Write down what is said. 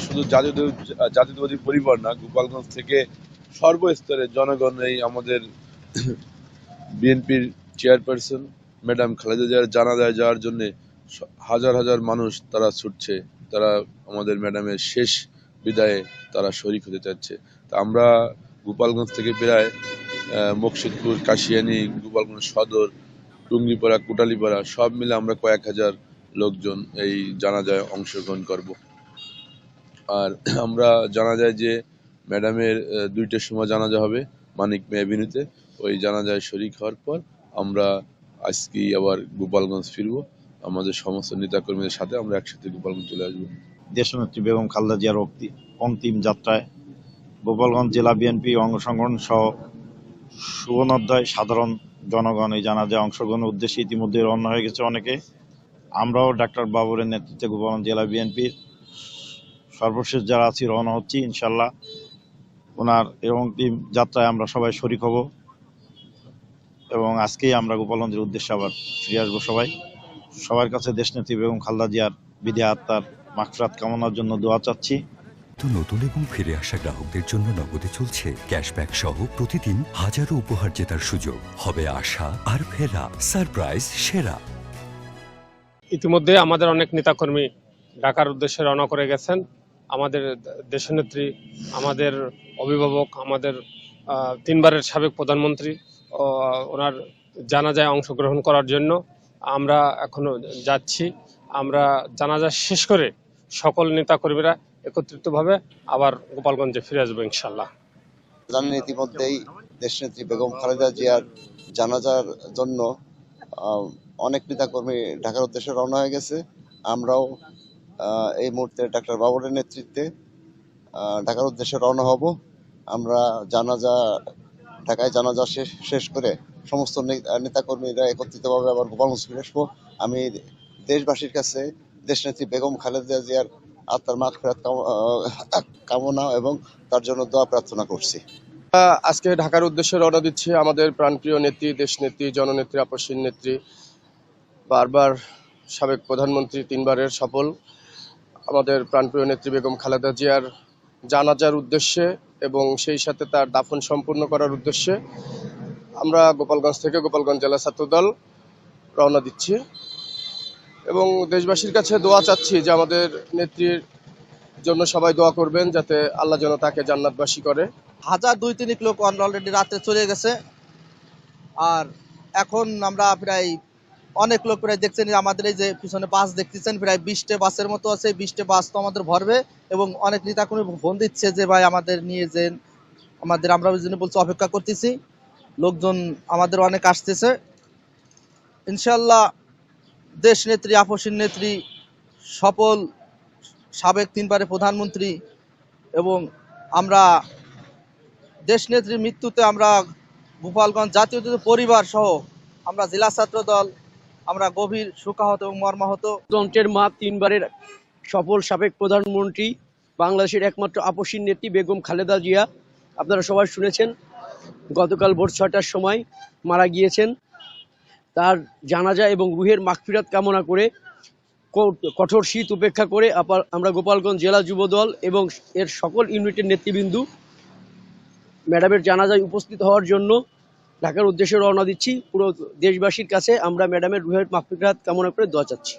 শুধু জাতীয়তাবাদী পরিবার না, গোপালগঞ্জ থেকে সর্বস্তরের জনগণ এই আমাদের বিএনপির চেয়ারপারসন ম্যাডাম খালেদা জিয়ার জানাজায় যাওয়ার জন্য হাজার হাজার মানুষ তারা ছুটছে। তারা আমাদের ম্যাডামের শেষ বিদায়ে তারা শরীক হতে চাচ্ছে। তা আমরা গোপালগঞ্জ থেকে প্রায় মকসুদপুর, কাশিয়ানী, গোপালগঞ্জ সদর, টুঙ্গিপাড়া, কোটালীপাড়া সব মিলে আমরা কয়েক হাজার লোকজন এই জানাজায় অংশগ্রহণ করব। আর আমরা জানা যায় যে ম্যাডামের 2টার সময় জানাজা হবে মানিক মে অ্যাভিনিউতে। ওই জানাজায় শরীক হওয়ার পর আমরা আজকে আবার গোপালগঞ্জ ফিরবো। আমাদের সমস্ত নেতাকর্মীদের সাথে আমরা একসাথে গোপালগঞ্জ চলে আসবো। দেশনেত্রী বেগম খালেদা জিয়ার অন্তিম যাত্রায় গোপালগঞ্জ জেলা বিএনপি অঙ্গসংগঠন সহ সুবর্ণোদয় সাধারণ জনগণ এই জানাজায় অংশগ্রহণের উদ্দেশ্যে ইতিমধ্যে রওনা হয়ে গেছে অনেকে। আমরাও ডাক্তার বাবরের নেতৃত্বে গোপালগঞ্জ জেলা বিএনপির সর্বশেষ যারা আছি রওনা হচ্ছি। ইনশাল্লাহ ওনার এই অন্তিম যাত্রায় আমরা সবাই শরীক হব এবং আজকেই আমরা গোপালগঞ্জের উদ্দেশ্যে আবার ফিরে আসবো। সবার কাছে দেশনেত্রী বেগম খালেদা জিয়ার বিদায় আত্মার মাগফিরাত কামনার জন্য দোয়া চাচ্ছি। নতুন এবং ফিরে আসা গ্রাহকদের জন্য নগদে চলছে ক্যাশব্যাক সহ প্রতিদিন হাজারো উপহার জেতার সুযোগ। হবে আশা আর ফেরা সারপ্রাইজ সেরা। ইতিমধ্যে আমাদের অনেক নেতাকর্মী ঢাকার উদ্দেশ্যে রওনা করে গেছেন। আমাদের দেশনেত্রী, আমাদের অভিভাবক, আমাদের 3বারের সাবেক প্রধানমন্ত্রী ওনার জানাজায় অংশগ্রহণ করার জন্য আমরা এখনো যাচ্ছি। আমরা জানাজা শেষ করে সকল নেতাকর্মীরা একত্রিতভাবে আবার গোপালগঞ্জে ফিরে আসবো ইনশাল্লাহ। জানেন ইতিমধ্যেই দেশনেত্রী বেগম খালেদা জিয়ার জানাজার জন্য অনেক নেতাকর্মী ঢাকার উদ্দেশ্যে রওনা হয়ে গেছে। আমরাও এই মুহূর্তে ডাক্তার বাবরের নেতৃত্বে ঢাকার উদ্দেশ্যে রওনা হব। আমরা ঢাকায় জানাজা শেষ করে সমস্ত নেতাকর্মীরা একত্রিতভাবে আবার গোপালগঞ্জ ফিরে আসবো। আমি দেশবাসীর কাছে দেশনেত্রী বেগম খালেদা জিয়ার আত্মার মাগফিরাত কামনা এবং তার জন্য দোয়া প্রার্থনা করছি। আজকে ঢাকার উদ্দেশ্যে রওনা দিচ্ছি। আমাদের প্রাণপ্রিয় নেত্রী, দেশনেত্রী, জননেত্রী, আপসীন নেত্রী, বারবার সাবেক প্রধানমন্ত্রী, 3বারের সফল আমাদের প্রাণপ্রিয় নেত্রী বেগম খালেদা জিয়ার জানাজার উদ্দেশ্যে এবং সেই সাথে তার দাফন সম্পূর্ণ করার উদ্দেশ্যে আমরা গোপালগঞ্জ থেকে গোপালগঞ্জ জেলা ছাত্রদল রওনা দিচ্ছি এবং দেশবাসীর কাছে দোয়া চাচ্ছি যে আমাদের নেত্রীর জন্য সবাই দোয়া করবেন যাতে আল্লাহ যেন তাকে জান্নাতবাসী করে। 2-3 লোক অলরেডি রাতে চলে গেছে। আর এখন আমরা প্রায় অনেক লোক প্রায় দেখছেন, আমাদের এই যে পিছনে বাস দেখতেছেন প্রায় 20টে বাসের মতো আছে। 20টে বাস তো আমাদের ভরবে এবং অনেক নেতাকর্মী ফোন দিচ্ছে যে ভাই আমাদের নিয়ে যেন, আমরা ওই জন্য বলছি অপেক্ষা করতেছি। লোকজন আমাদের অনেক আসতেছে। ইনশাল্লাহ দেশনেত্রী, আপসীন নেত্রী, সফল সাবেক 3বারের প্রধানমন্ত্রী এবং আমরা দেশনেত্রীর মৃত্যুতে আমরা গোপালগঞ্জ জাতীয় পরিবার সহ আমরা জেলা ছাত্র দল আমরা গভীর শোকাহত এবং মর্মাহত। যন্ত্রের মা, 3বারের সফল সাবেক প্রধানমন্ত্রী, বাংলাদেশের একমাত্র আপসীন নেত্রী বেগম খালেদা জিয়া, আপনারা সবাই শুনেছেন গতকাল ভোর 6টার সময় মারা গিয়েছেন। তার জানাজা এবং রুহের মাগফিরাত কামনা করে কঠোর শীত উপেক্ষা করে আমরা গোপালগঞ্জ জেলা যুবদল এবং এর সকল ইউনিটের নেতৃবৃন্দ ম্যাডামের জানাজায় উপস্থিত হওয়ার জন্য ঢাকার উদ্দেশ্যে রওনা দিচ্ছি। পুরো দেশবাসীর কাছে আমরা ম্যাডামের রুহের মাগফিরাত কামনা করে দোয়া চাচ্ছি।